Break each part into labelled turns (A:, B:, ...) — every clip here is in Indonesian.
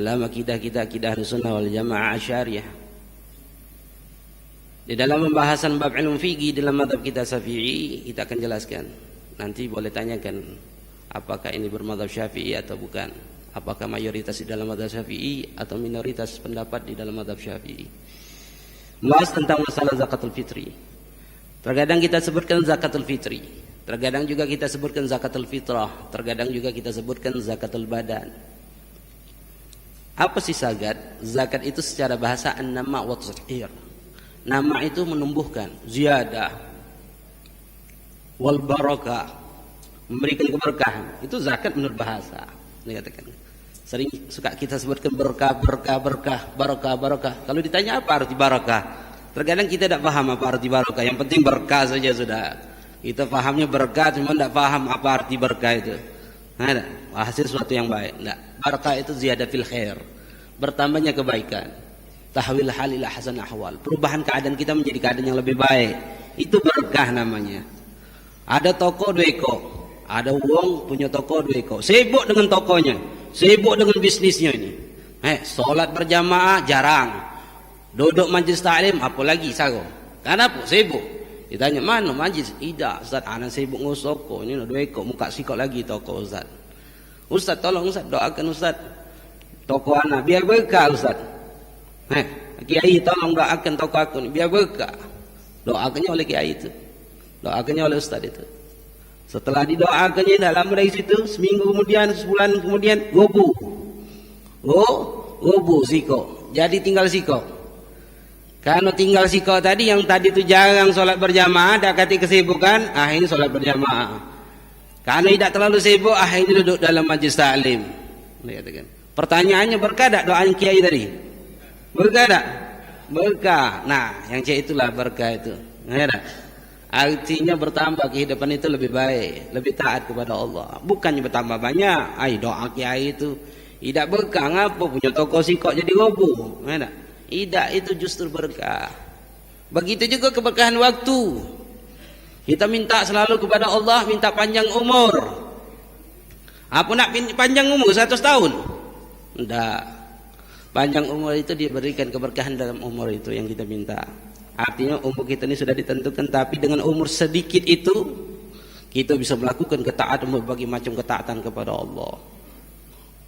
A: dalam akidah kita, akidah Ahlussunnah wal Jamaah Asy'ariyah. Di dalam pembahasan bab ilmu fikih dalam mazhab kita Syafi'i, kita akan jelaskan. Nanti boleh tanyakan apakah ini bermadzhab Syafi'i atau bukan. Apakah mayoritas di dalam mazhab Syafi'i atau minoritas pendapat di dalam mazhab Syafi'i. Bahas tentang masalah zakatul fitri. Terkadang kita sebutkan zakatul fitri, terkadang juga kita sebutkan zakatul fitrah, terkadang juga kita sebutkan zakatul badan. Apa sih zakat? Zakat itu secara bahasa an-nama wa tathir. Nama itu menumbuhkan, ziyadah, wal barakah, memberikan keberkahan. Itu zakat menurut bahasa. Dikatakan. Sering suka kita sebutkan berkah, berkah, berkah, barakah, barakah. Kalau ditanya apa arti barakah? Terkadang kita tidak paham apa arti barakah. Yang penting berkah saja sudah. Kita pahamnya berkah, cuma tidak paham apa arti berkah itu. Nah, hasil sesuatu yang baik. Tidak. Barakah itu ziyadah fil khair, bertambahnya kebaikan. Tahwil hal ila hasan ahwal, perubahan keadaan kita menjadi keadaan yang lebih baik. Itu berkah namanya. Ada toko 2 ekor, ada uang punya toko 2 ekor, sibuk dengan tokonya, sibuk dengan bisnisnya ini. Solat berjamaah jarang, duduk majlis taklim apalagi sago. Kenapa? Sibuk. Ditanya mana majlis? Tidak, Ustaz, anak sibuk ngurus toko. Ini 2 ekor, muka sikok lagi toko Ustaz. Ustaz tolong Ustaz, doakan Ustaz toko anak biar berkah Ustaz. Kiai tolong doakan toko aku ni biar berkah. Doakannya oleh kiai itu, doakannya oleh Ustaz itu. Setelah didoakannya dalam dari situ, seminggu kemudian, sebulan kemudian, gobu siko. Jadi tinggal siko. Karena tinggal siko tadi, yang tadi itu jarang sholat berjamaah, dah kati kesibukan, akhirnya sholat berjamaah. Karena tidak terlalu sibuk, akhirnya duduk dalam majlis taklim. Pertanyaannya, berkah tak doa kiai tadi? Berkah tak? Berkah. Nah, yang cek itulah berkah itu. Artinya bertambah kehidupan itu lebih baik, lebih taat kepada Allah. Bukannya bertambah banyak. Doa kiai itu tidak berkah. Ngapa punya toko sikok jadi gobu? Tidak, itu justru berkah. Begitu juga keberkahan waktu. Kita minta selalu kepada Allah, minta panjang umur. Apa nak panjang umur 100 tahun? Tidak. Panjang umur itu diberikan keberkahan dalam umur itu yang kita minta. Artinya umur kita ini sudah ditentukan, tapi dengan umur sedikit itu kita bisa melakukan ketaatan, berbagai macam ketaatan kepada Allah.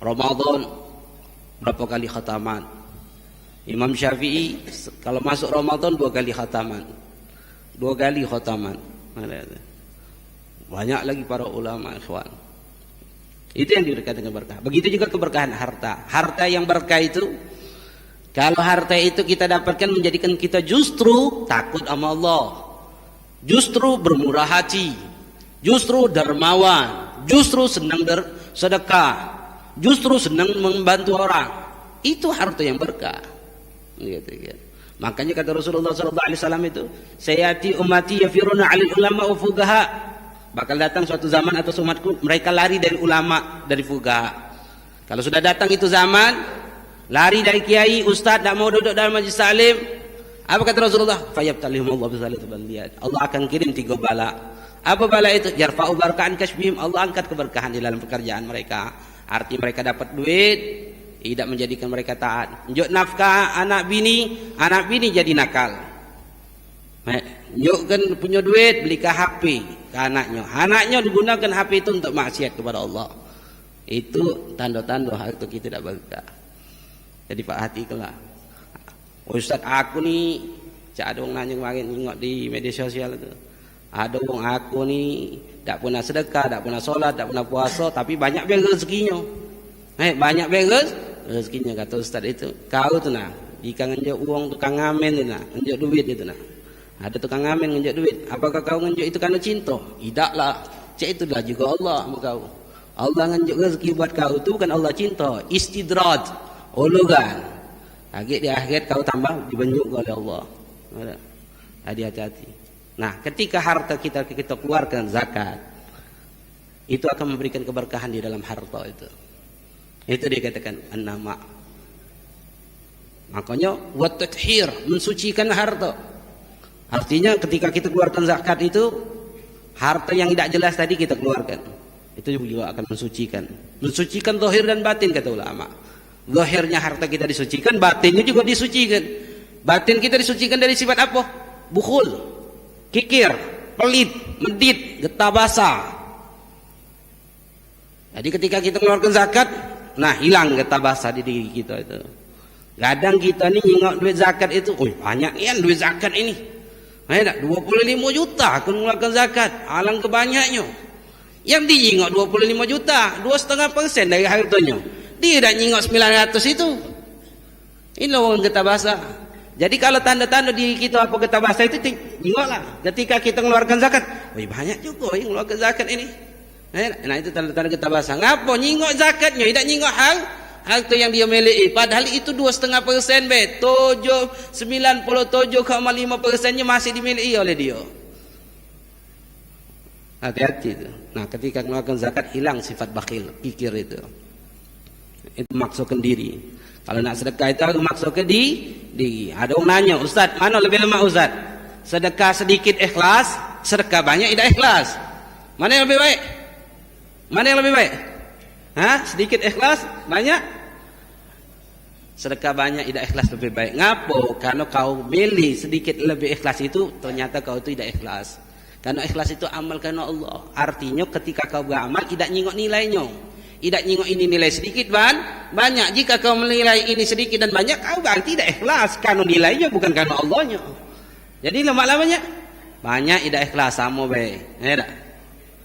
A: Ramadan berapa kali khataman? Imam Syafi'i kalau masuk Ramadan 2 kali khataman. 2 kali khataman. Banyak lagi para ulama ikhwan. Itu yang diberikan dengan berkah. Begitu juga keberkahan harta. Harta yang berkah itu, kalau harta itu kita dapatkan menjadikan kita justru takut sama Allah, justru bermurah hati, justru dermawan, justru senang bersedekah, justru senang membantu orang. Itu harta yang berkah. Gitu. Makanya kata Rasulullah SAW itu, sayati ummati yafiruna 'alil ulama wa fuqaha. Bakal datang suatu zaman atau umatku mereka lari dari ulama, dari fuqaha. Kalau sudah datang itu zaman, lari dari kiai, ustaz, tak mau duduk dalam majlis taklim. Apa kata Rasulullah? Fayabtalihum Allah bisalatu baliyat. Allah akan kirim 3 bala. Apa bala itu? Yarfa'u barakaan kasbihim. Allah angkat keberkahan di dalam pekerjaan mereka. Arti mereka dapat duit, tidak menjadikan mereka taat. Njuk nafkah anak bini jadi nakal. Njuk kan punya duit, belikan HP ke anaknya digunakan HP itu untuk maksiat kepada Allah. Itu tanda-tanda harta kita tidak berkah. Jadi Pak hati kelah. Ustaz aku ni, ada orang nanya kemarin tengok di media sosial itu. Ada orang aku ni tak pernah sedekah, tak pernah solat, tak pernah puasa, tapi banyak beres rezekinya. Banyak beres rezekinya kata Ustaz itu. Kau tu nak, jika ngenjuk uang tukang ngamen tu nak, ngenjuk duit itu nak. Ada tukang ngamen ngenjuk duit. Apakah kau ngenjuk itu karena cinta? Tidaklah. Cik itulah juga Allah sama kau. Allah ngenjuk rezeki buat kau itu bukan Allah cinta, istidraj, ulugan. Di akhirat kau tambah dibenjuk oleh Allah. Hati-hati. Nah, ketika harta kita keluarkan zakat, itu akan memberikan keberkahan di dalam harta itu. Itu dikatakan an-nama. Makanya wat tathhir, mensucikan harta. Artinya ketika kita keluarkan zakat itu, harta yang tidak jelas tadi kita keluarkan. Itu juga akan mensucikan. Mensucikan zahir dan batin kata ulama. Zahirnya harta kita disucikan, batinnya juga disucikan. Batin kita disucikan dari sifat apa? Bukhul, kikir, pelit, medit, getah basa. Jadi ketika kita mengeluarkan zakat, nah hilang getah basa di diri kita itu. Kadang kita nih nyingok duit zakat itu, banyak nih duit zakat ini. 25 juta aku mengeluarkan zakat, alangkah banyaknya. Yang dinyingok 25 juta, 2,5% dari hartanya. Dia dah nyingok 900 itu. Ini orang getah basa. Jadi kalau tanda-tanda di kita apa getah basa itu nyingoklah. Ketika kita mengeluarkan zakat, banyak juga yang mengeluarkan zakat ini. Nah itu tanda-tanda getah basa. Ngapa nyingok zakatnya, tidak nyingok harta yang dia miliki? Padahal itu 2,5% be. 97,5%-nya masih dimiliki oleh dia. Hati-hati itu. Nah ketika mengeluarkan zakat hilang sifat bakhil, kikir itu. Itu maksudkan diri. Kalau nak sedekah itu aku maksudkan diri. Ada orang nanya, Ustaz, mana lebih lemah Ustaz? Sedekah sedikit ikhlas, sedekah banyak tidak ikhlas. Mana yang lebih baik? Mana yang lebih baik? Sedikit ikhlas, banyak? Sedekah banyak tidak ikhlas lebih baik. Ngapo? Karena kau milih sedikit lebih ikhlas itu, ternyata kau itu tidak ikhlas. Karena ikhlas itu amal karena Allah. Artinya ketika kau beramal tidak nyingok nilainya. Tidak nyingok ini nilai sedikit banyak. Jika kau menilai ini sedikit dan banyak, kau berarti tidak ikhlas. Karena nilainya bukan karena Allahnya. Jadi lama-lamanya banyak tidak ikhlas sama baik.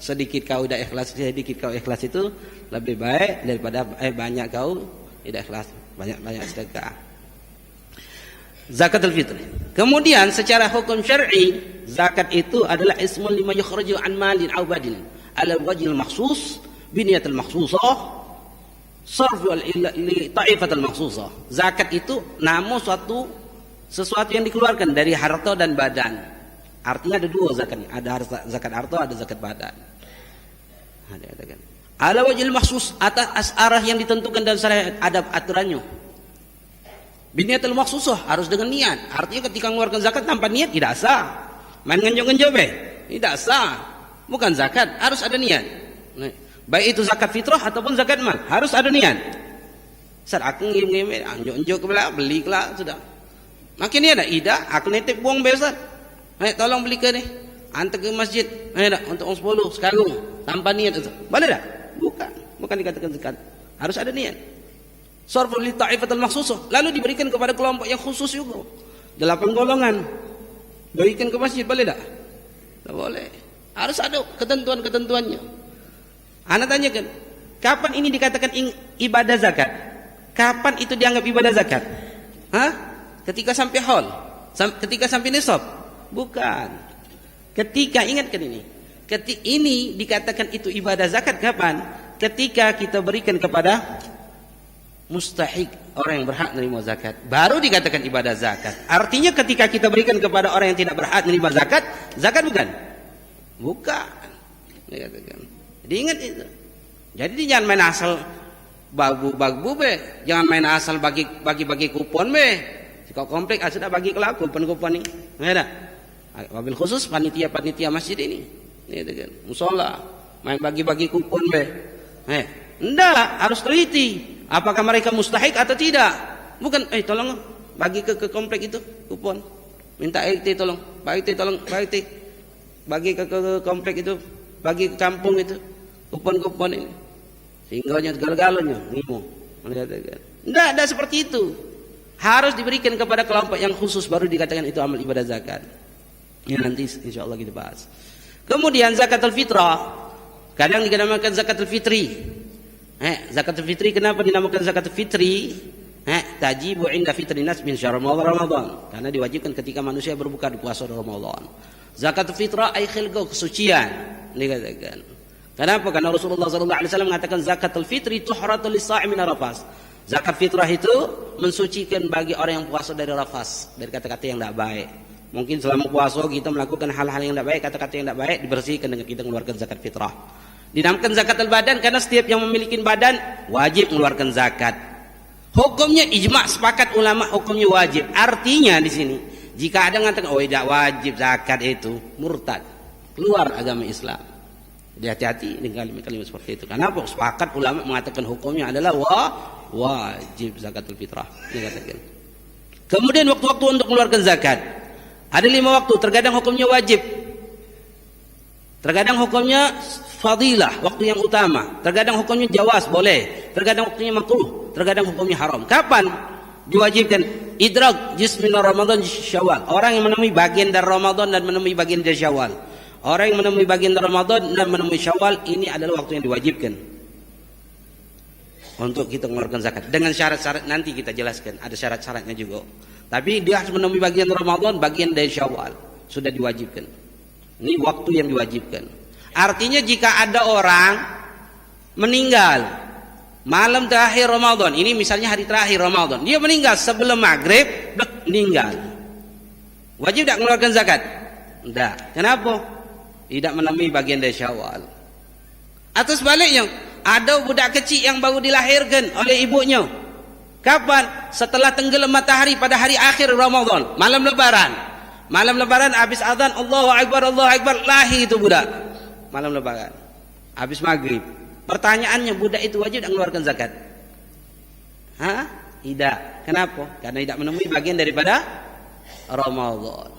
A: Sedikit kau tidak ikhlas, sedikit kau ikhlas itu lebih baik daripada banyak kau tidak ikhlas, banyak sedekah. Zakatul fitr. Kemudian secara hukum syar'i, zakat itu adalah ismun lima yukhraju an malin aw badin ala wajhil makhsus biniyatil makhsusah sarf li ta'ifatil makhsusah. Zakat itu nama sesuatu yang dikeluarkan dari harta dan badan. Artinya ada dua zakatnya, ada zakat harta, ada zakat badan. Ada. Ala wajhil makhsus, atas arah yang ditentukan dalam syariat, ada aturannya. Biniyatil makhsusah harus dengan niat. Artinya ketika mengeluarkan zakat tanpa niat tidak sah. Main ngenjo-ngenjo tidak sah. Bukan zakat, harus ada niat. Baik itu zakat fitrah ataupun zakat mal, harus ada niat. Ustaz, aku ngirim anjo-anjo ke beli kelak sudah. Makin ni ada ida, aku nitip buang besar. Tolong beli ke ni. Hantar ke masjid. Untuk orang 10 sekarang tanpa niat itu. Boleh tak? Bukan dikatakan zakat. Harus ada niat. Sarfu li ta'ifatil makhsusah, lalu diberikan kepada kelompok yang khusus juga. 8 golongan. Berikan ke masjid, boleh tak? Tak boleh. Harus ada ketentuan-ketentuannya. Anda tanyakan, kapan ini dikatakan ibadah zakat? Kapan itu dianggap ibadah zakat? Ketika sampai haul? Ketika sampai nisab? Bukan. Ketika, ingatkan ini. Ketika ini dikatakan itu ibadah zakat kapan? Ketika kita berikan kepada mustahik, orang yang berhak menerima zakat, baru dikatakan ibadah zakat. Artinya ketika kita berikan kepada orang yang tidak berhak menerima zakat, zakat bukan? Bukan. Dikatakan. Jadi ingat itu. Jadi jangan main asal bagu be, jangan main asal bagi kupon be. Jika komplek sudah bagi kelak kupon ini. Ada. Wabil khusus panitia masjid ini. Dikatakan. Musola main bagi kupon be. Enggak, harus teliti. Apakah mereka mustahik atau tidak? Bukan, tolong bagi ke komplek itu kupon. Minta RT tolong, Pak RT tolong, Pak RT bagi ke komplek itu, bagi ke kampung itu kupon-kupon ini. Sehingga segala-galanya ngimo. Enggak ada seperti itu. Harus diberikan kepada kelompok yang khusus baru dikatakan itu amal ibadah zakat. Ya nanti insyaallah kita bahas. Kemudian zakatul fitrah kadang dinamakan zakatul fitri. Zakatul fitri kenapa dinamakan zakatul fitri? Tajibu inda fitri nas min syahr Ramadan. Karena diwajibkan ketika manusia berbuka di puasa Ramadan. Zakatul fitrah ay khilqah, kesucian dikatakan. Kenapa? Karena Rasulullah sallallahu alaihi wasallam mengatakan zakatul fitri tuhratul lis-sha'im min rafas. Zakat fitrah itu mensucikan bagi orang yang puasa dari rafas, dari kata-kata yang tidak baik. Mungkin selama puasa kita melakukan hal-hal yang tidak baik, kata-kata yang tidak baik dibersihkan dengan kita mengeluarkan zakat fitrah. Dinamakan zakat al-badan karena setiap yang memiliki badan wajib mengeluarkan zakat. Hukumnya ijma' sepakat ulama hukumnya wajib. Artinya di sini jika ada yang mengatakan tidak wajib zakat itu murtad, keluar agama Islam. Jadi hati-hati dengan kalimat-kalimat seperti itu. Kenapa? Sepakat ulama mengatakan hukumnya adalah wajib zakatul fitrah. Dikatakan. Kemudian waktu-waktu untuk mengeluarkan zakat. Ada 5 waktu, terkadang hukumnya wajib. Terkadang hukumnya fadilah, waktu yang utama. Terkadang hukumnya jawaz, boleh. Terkadang waktunya makruh, terkadang hukumnya haram. Kapan diwajibkan? Idrak juz min Ramadan Syawal. Orang yang menemui bagian dari Ramadan dan menemui bagian dari Syawal. Orang yang menemui bagian dari Ramadan dan menemui Syawal, ini adalah waktu yang diwajibkan untuk kita mengeluarkan zakat. Dengan syarat-syarat nanti kita jelaskan, ada syarat-syaratnya juga. Tapi dia harus menemui bagian Ramadan, bagian dari Syawal, sudah diwajibkan. Ini waktu yang diwajibkan. Artinya jika ada orang meninggal malam terakhir Ramadan, ini misalnya hari terakhir Ramadan, dia meninggal sebelum maghrib, meninggal, wajib tidak mengeluarkan zakat? Tidak. Kenapa? Tidak menemui bagian dari Syawal. Atau sebaliknya, ada budak kecil yang baru dilahirkan oleh ibunya. Kapan? Setelah tenggelam matahari pada hari akhir Ramadan, malam lebaran. Malam lebaran habis azan Allahu Akbar, lahir itu budak. Malam lebaran, habis maghrib. Pertanyaannya, budak itu wajib tidak mengeluarkan zakat? Hah? Tidak. Kenapa? Karena tidak menemui bagian daripada Ramadan.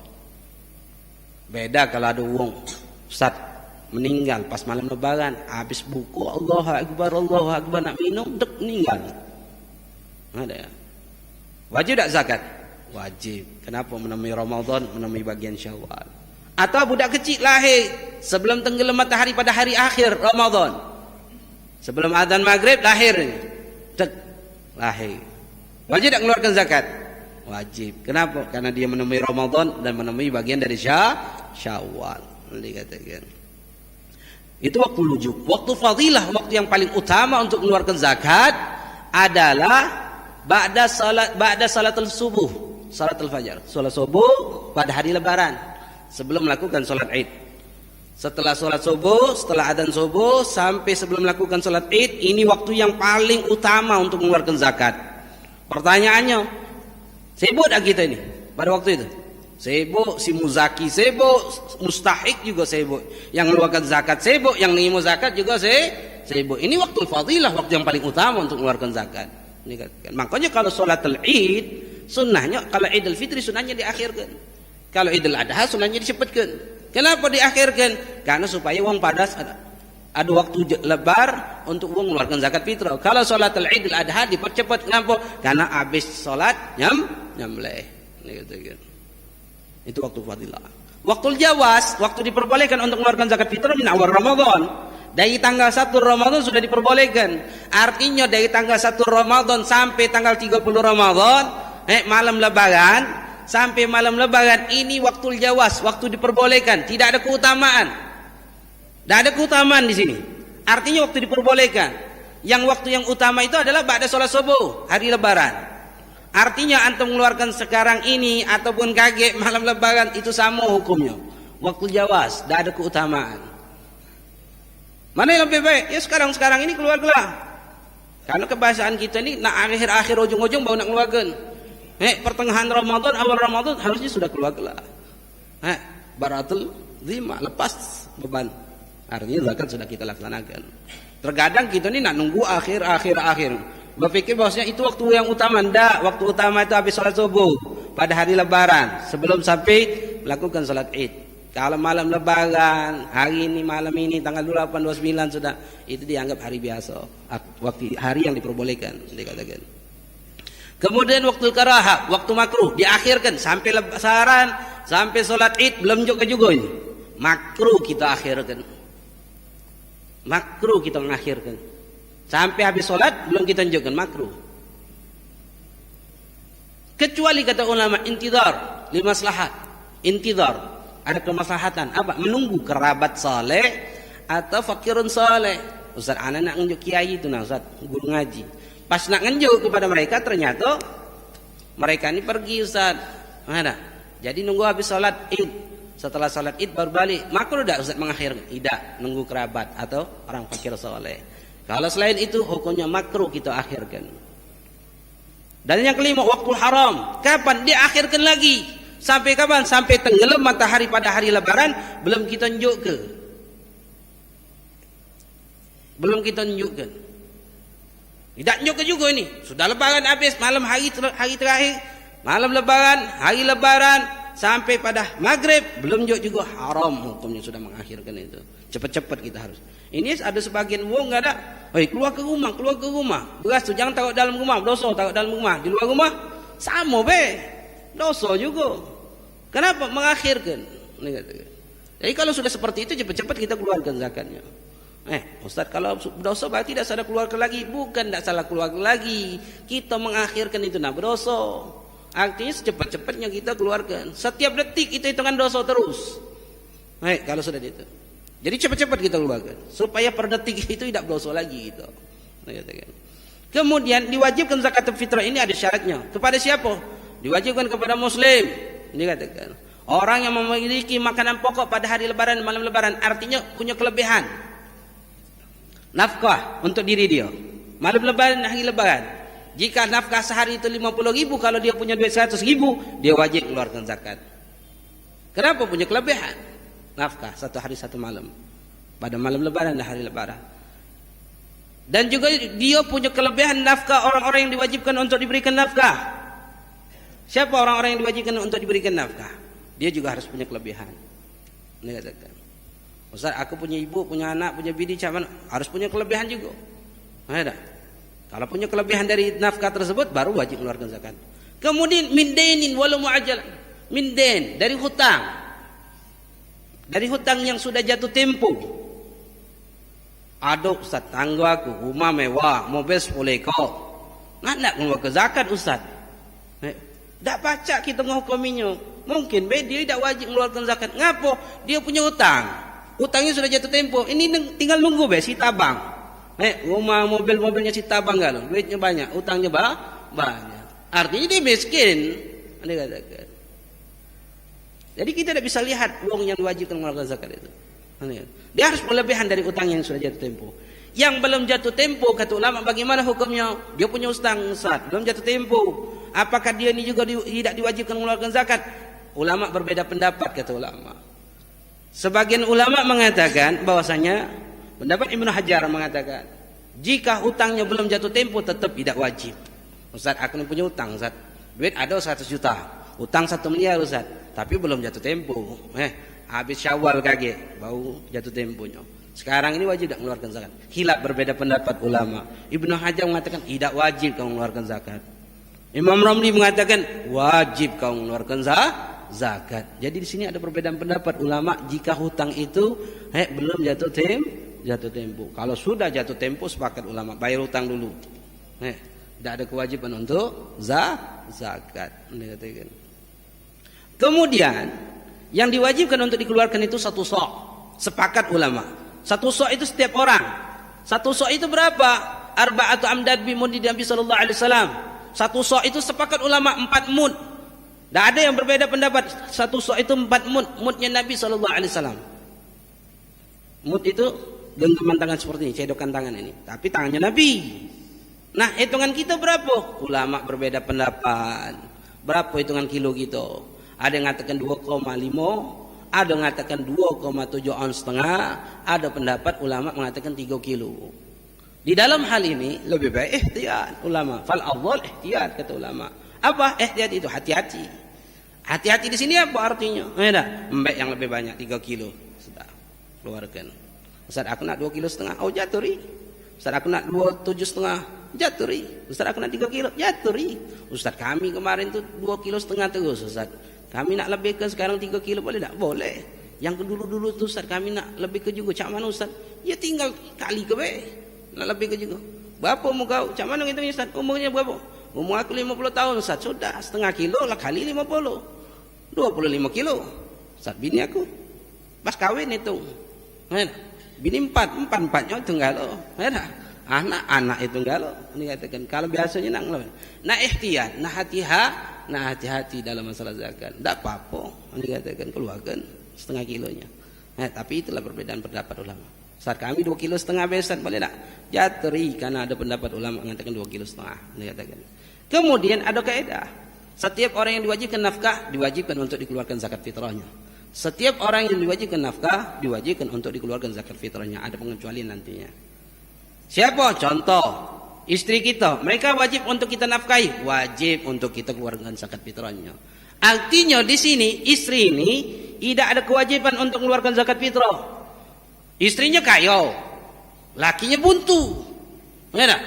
A: Beda kalau ada wong Ustaz meninggal pas malam lebaran, habis buku Allahu Akbar nak minum, dek meninggal. Ada ya? Wajib tak zakat? Wajib. Kenapa? Menemui Ramadan, menemui bagian Syawal. Atau budak kecil lahir sebelum tenggelam matahari pada hari akhir Ramadan, sebelum adzan maghrib lahir, dek lahir. Wajib tak mengeluarkan zakat? Wajib. Kenapa? Karena dia menemui Ramadan dan menemui bagian dari Syawal. Dikatakan. Itu waktu wujub. Waktu fadilah, waktu yang paling utama untuk mengeluarkan zakat adalah ba'da salatul subuh, salatul fajar, salat subuh pada hari lebaran, sebelum melakukan salat Id. Setelah salat subuh, setelah adzan subuh sampai sebelum melakukan salat Id, ini waktu yang paling utama untuk mengeluarkan zakat. Pertanyaannya, sibuk tak kita ini pada waktu itu? Sibuk, si muzaki sibuk, mustahik juga sibuk, yang mengeluarkan zakat sibuk, yang nerima zakat juga sibuk. Ini waktu fadilah, waktu yang paling utama untuk mengeluarkan zakat. Ini kan. Makanya kalau salatul Id, sunnahnya kalau Idul Fitri sunnahnya diakhirkan. Kalau Idul Adha sunnahnya dicepatkan. Kenapa diakhirkan? Karena supaya wong pada ada waktu lebar untuk wong mengeluarkan zakat fitrah. Kalau salatul Idul Adha dipercepat. Kenapa? Karena habis salat nyamleh. Ini gitu. Itu waktu fadilah. Waktu jawaz, waktu diperbolehkan untuk mengeluarkan zakat fitrah min awal Ramadan. Dari tanggal 1 Ramadan sudah diperbolehkan. Artinya dari tanggal 1 Ramadan sampai tanggal 30 Ramadan, malam lebaran sampai malam lebaran, ini waktu jawaz, waktu diperbolehkan, tidak ada keutamaan. Tidak ada keutamaan di sini. Artinya waktu diperbolehkan. Yang waktu yang utama itu adalah ba'da salat subuh, hari lebaran. Artinya antum mengeluarkan sekarang ini ataupun kaget malam lebaran itu sama hukumnya. Waktu jawaz, tidak ada keutamaan. Mana yang lebih baik? Ya sekarang ini keluarlah. Karena kebiasaan kita ini nak akhir-akhir ujung-ujung baru nak keluarkan. Pertengahan Ramadan, awal Ramadan harusnya sudah keluarlah. Baratul zimah, lepas beban. Artinya zakat sudah kita laksanakan. Terkadang kita ini nak nunggu akhir. Berpikir bahwasanya itu waktu yang utama. Tidak, waktu utama itu habis salat subuh pada hari lebaran, sebelum sampai melakukan salat Id. Kalau malam lebaran, hari ini malam ini tanggal 28 29 sudah, itu dianggap hari biasa, waktu hari yang diperbolehkan dikatakan. Kemudian waktu karahah, waktu makruh diakhirkan sampai lebaran, sampai salat Id belum juga ini. Makruh kita akhirkan. Makruh kita mengakhirkan. Sampai habis sholat belum kita tunjukkan, makruh. Kecuali kata ulama intidhar li maslahat. Intidhar, ada kemaslahatan. Apa? Menunggu kerabat saleh atau fakirun saleh. Ustaz ana nak nunjuk kiai itu nah Ustaz, guru ngaji. Pas nak nunjuk kepada mereka ternyata mereka ini pergi Ustaz. Mana? Jadi nunggu habis sholat Id. Setelah sholat Id baru balik. Makruh tidak Ustaz mengakhirkan? Tidak, nunggu kerabat atau orang fakir saleh. Kalau selain itu hukumnya makruh kita akhirkan. Dan yang kelima, waktu haram. Kapan? Diakhirkan lagi. Sampai kapan? Sampai tenggelam matahari pada hari lebaran belum kita tunjukkan. Tidak nyok juga ini. Sudah lebaran habis, malam hari terakhir, malam lebaran, hari lebaran, sampai pada maghrib belum juga haram hukumnya, sudah mengakhirkan itu. Cepat-cepat kita harus. Ini ada sebagian wong nggak ada. Hei, keluar ke rumah. Beras tu jangan taruh dalam rumah, dosa taruh dalam rumah. Di luar rumah sama be, dosa juga. Kenapa mengakhirkan? Jadi kalau sudah seperti itu cepat-cepat kita keluarkan zakatnya. Ustaz, kalau berdosa berarti tidak salah keluarkan lagi. Bukan tidak salah keluarkan lagi, kita mengakhirkan itu nak berdosa. Artinya secepat-cepatnya kita keluarkan. Setiap detik itu hitungan dosa terus. Kalau sudah itu, jadi cepat-cepat kita keluarkan supaya per detik itu tidak berdosa lagi gitu. Kemudian diwajibkan zakat fitrah ini ada syaratnya. Kepada siapa? Diwajibkan kepada muslim. Dikatakan orang yang memiliki makanan pokok pada hari lebaran, malam lebaran, artinya punya kelebihan nafkah untuk diri dia. Malam lebaran, hari lebaran, jika nafkah sehari itu 50.000, kalau dia punya duit 100.000, dia wajib keluarkan zakat. Kenapa? Punya kelebihan nafkah satu hari satu malam pada malam lebaran dan hari lebaran. Dan juga dia punya kelebihan nafkah orang-orang yang diwajibkan untuk diberikan nafkah. Siapa orang-orang yang diwajibkan untuk diberikan nafkah? Dia juga harus punya kelebihan. Ini katakan, Ustaz, aku punya ibu, punya anak, punya bini, cuman harus punya kelebihan juga. Ada. Kalau punya kelebihan dari nafkah tersebut, baru wajib mengeluarkan zakat. Kemudian min dainin walau mu'ajjalan. Min dain, dari hutang. Dari hutang yang sudah jatuh tempo. Aduh Ustaz, tangga aku, rumah mewah, mobil 10 ekor. Nak keluar ke zakat Ustaz. Tak pacak kita menghukuminya. Mungkin dia tidak wajib mengeluarkan zakat. Ngapo? Dia punya hutang. Hutangnya sudah jatuh tempo. Ini tinggal nunggu si tabang. Rumah mobilnya si tabang kan. Duitnya banyak, hutangnya banyak. Artinya dia miskin. Anda katakan. Jadi kita tidak bisa lihat uang yang diwajibkan mengeluarkan zakat itu. Dia harus berlebihan dari hutang yang sudah jatuh tempo. Yang belum jatuh tempo, kata ulama, bagaimana hukumnya? Dia punya hutang, Ustaz, belum jatuh tempo. Apakah dia ini juga tidak diwajibkan mengeluarkan zakat? Ulama berbeda pendapat, kata ulama. Sebagian ulama mengatakan bahwasanya, pendapat Ibnu Hajar mengatakan, jika hutangnya belum jatuh tempo tetap tidak wajib. Ustaz, aku ini punya hutang, Ustaz. Duit ada 100 juta. Hutang 1 miliar, Ustaz. Tapi belum jatuh tempo. Habis Syawal kaget, baru jatuh temponya. Sekarang ini wajib tidak mengeluarkan zakat. Khilaf, berbeda pendapat ulama. Ibnu Hajar mengatakan tidak wajib kau mengeluarkan zakat. Imam Ramli mengatakan wajib kau mengeluarkan zakat. Jadi di sini ada perbedaan pendapat ulama jika hutang itu belum jatuh tempo. Kalau sudah jatuh tempo, sepakat ulama bayar hutang dulu. Tidak ada kewajiban untuk zakat. Kemudian yang diwajibkan untuk dikeluarkan itu 1 sok. Sepakat ulama. 1 sok itu setiap orang. 1 sok itu berapa? Arba'atu amdad bi mudi Nabi sallallahu alaihi wasallam. 1 sok itu sepakat ulama 4 mud. Tidak ada yang berbeda pendapat. 1 sok itu 4 mud. Mudnya Nabi sallallahu alaihi wasallam. Mud itu genggaman tangan seperti ini, cedokan tangan ini. Tapi tangannya Nabi. Nah, hitungan kita berapa? Ulama berbeda pendapat. Berapa hitungan kilo gitu? Ada yang mengatakan 2,5, ada yang mengatakan 2,7 ons setengah, ada pendapat ulama mengatakan 3 kilo. Di dalam hal ini lebih baik ihtiyat ulama. Fal afdal ihtiyat, kata ulama. Apa ihtiyat itu? Hati-hati. Hati-hati di sini apa artinya? Mbak yang lebih banyak 3 kilo sudah keluarkan. Ustaz, aku nak 2,5 kilo. Oh, jaturi. Ustaz, aku nak 27,5. Jaturi. Ustaz, aku nak 3 kilo. Jaturi. Ustaz, kami kemarin tuh 2,5 kilo terus, Ustaz. Kami nak lebihkan sekarang 3 kilo, boleh tak? Boleh. Yang dulu tuh Ustaz, kami nak lebih ke juga. Cak mana Ustaz? Ya tinggal kali ke be. Nak lebih ke juga. Berapa umur kau? Cak mana ngitungnya Ustaz? Umurnya berapa? Umur aku 50 tahun Ustaz. Sudah setengah kilo lah kali 50. 25 kilo. Ustaz, bini aku pas kawin itu. Bini 4-4-nya itu enggak loh. Anak-anak itu enggak loh. Ini katakan kalau biasanya nak ihtiyat, nah hati-hati dalam masalah zakat. Tidak apa-apa. Ini katakan keluarkan setengah kilonya. Tapi itulah perbedaan pendapat ulama. Saat kami 2,5 kilo besar boleh tak? Jaturi, karena ada pendapat ulama mengatakan 2,5 kilo. Ini katakan. Kemudian ada kaidah. Setiap orang yang diwajibkan nafkah diwajibkan untuk dikeluarkan zakat fitrahnya. Setiap orang yang diwajibkan nafkah diwajibkan untuk dikeluarkan zakat fitrahnya. Ada pengecualian nantinya. Siapa? Contoh, istri kita, mereka wajib untuk kita nafkahi, wajib untuk kita keluarkan zakat fitrahnya. Artinya di sini istri ini tidak ada kewajiban untuk mengeluarkan zakat fitrah. Istrinya kaya, lakinya buntu, ya tak?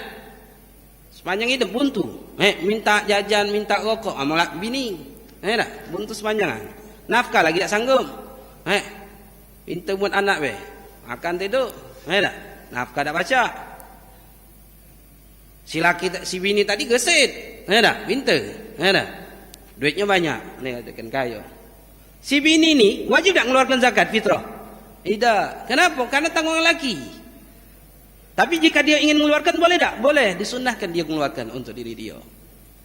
A: Sepanjang itu buntu, minta jajan, minta rokok, amalak bini, ya tak? Buntu sepanjang, nafkah lagi tak sanggup, pintu buat anak makan tidur, ya tak? Nafkah tak baca. Si bini tadi gesit, ya tak? Pintu, ya tak? Duitnya banyak, ni katakan kaya. Si bini ni wajib tak mengeluarkan zakat fitrah? Tidak. Kenapa? Karena tanggungan laki. Tapi jika dia ingin mengeluarkan, boleh tak? Boleh. Disunnahkan dia mengeluarkan untuk diri dia.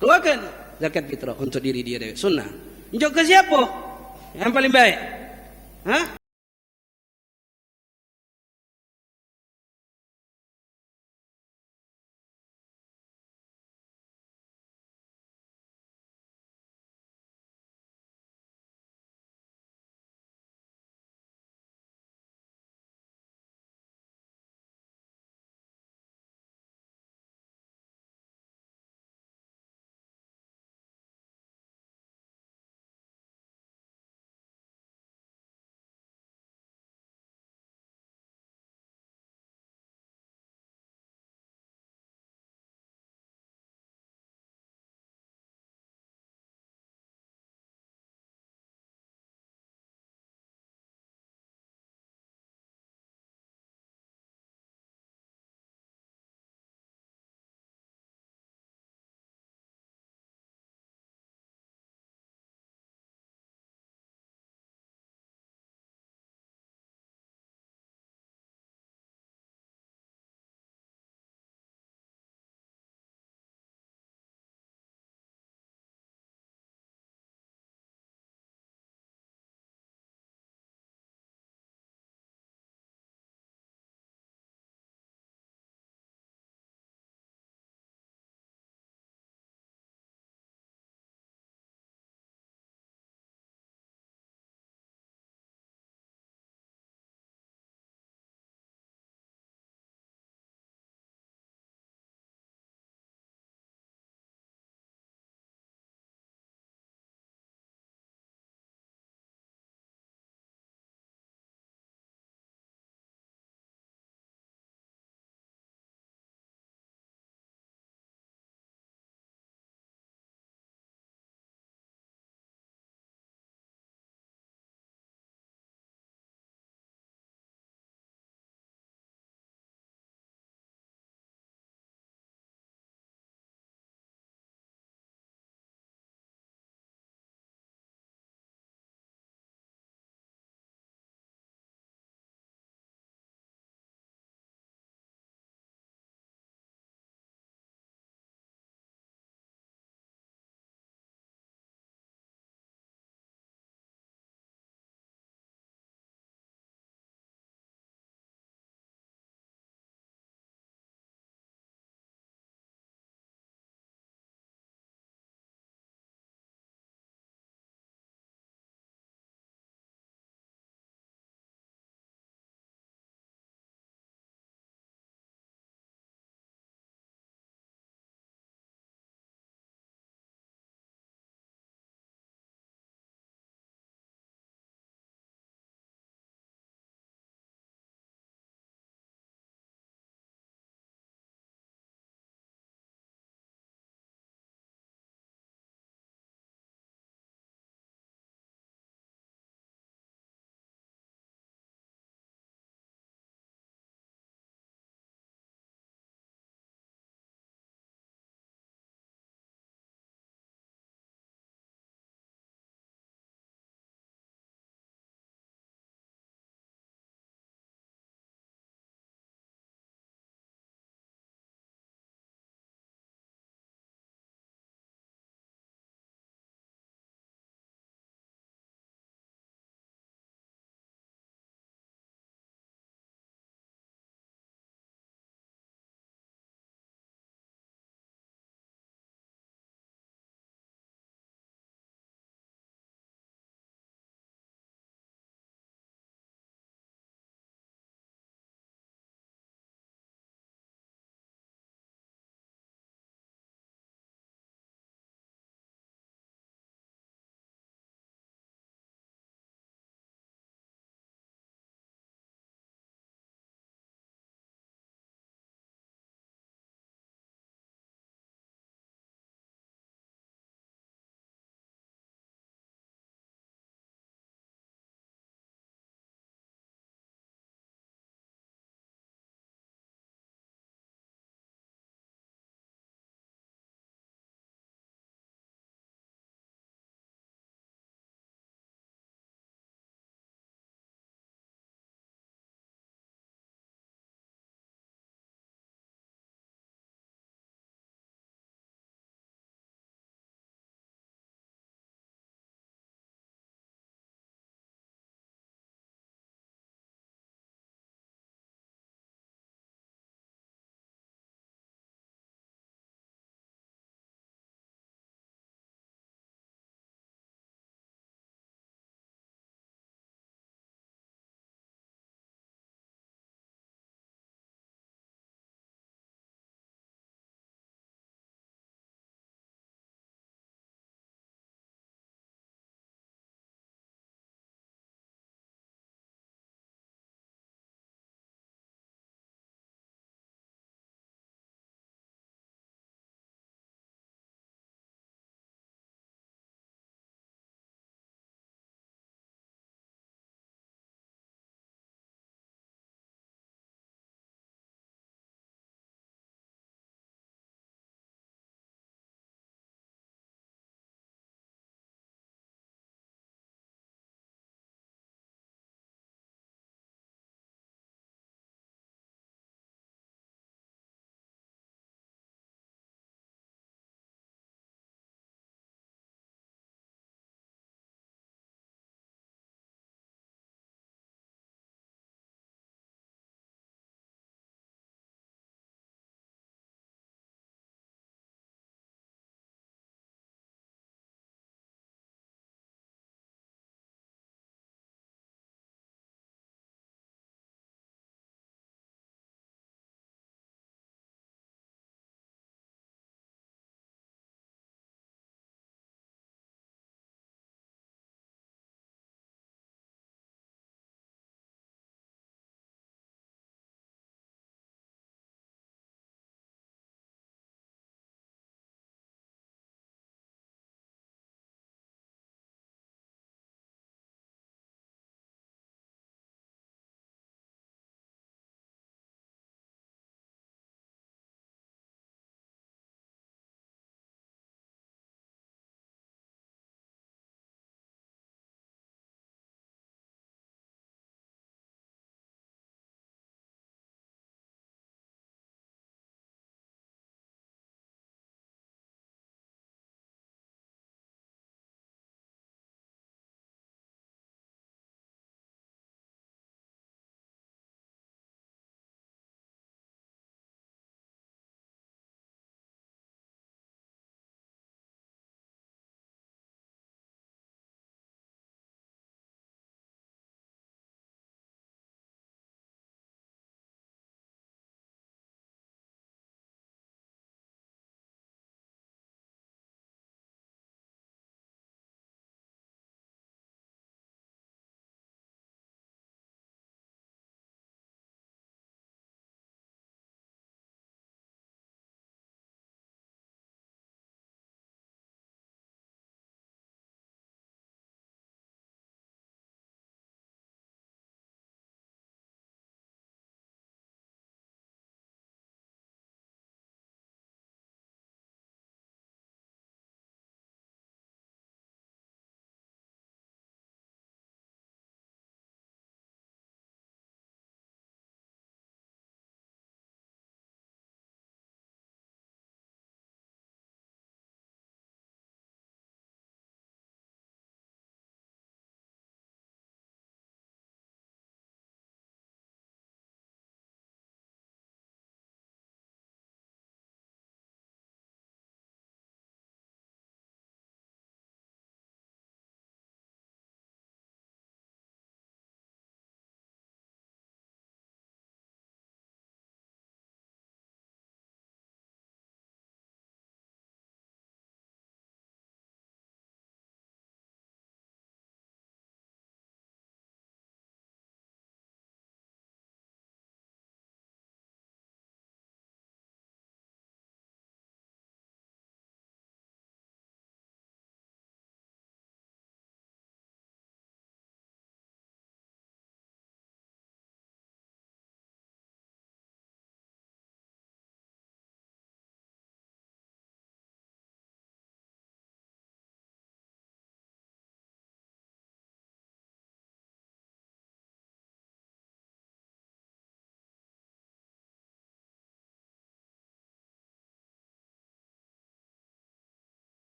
A: Keluarkan zakat fitrah untuk diri dia. Sunnah. Unjuk ke siapa? Yang paling baik? Hah?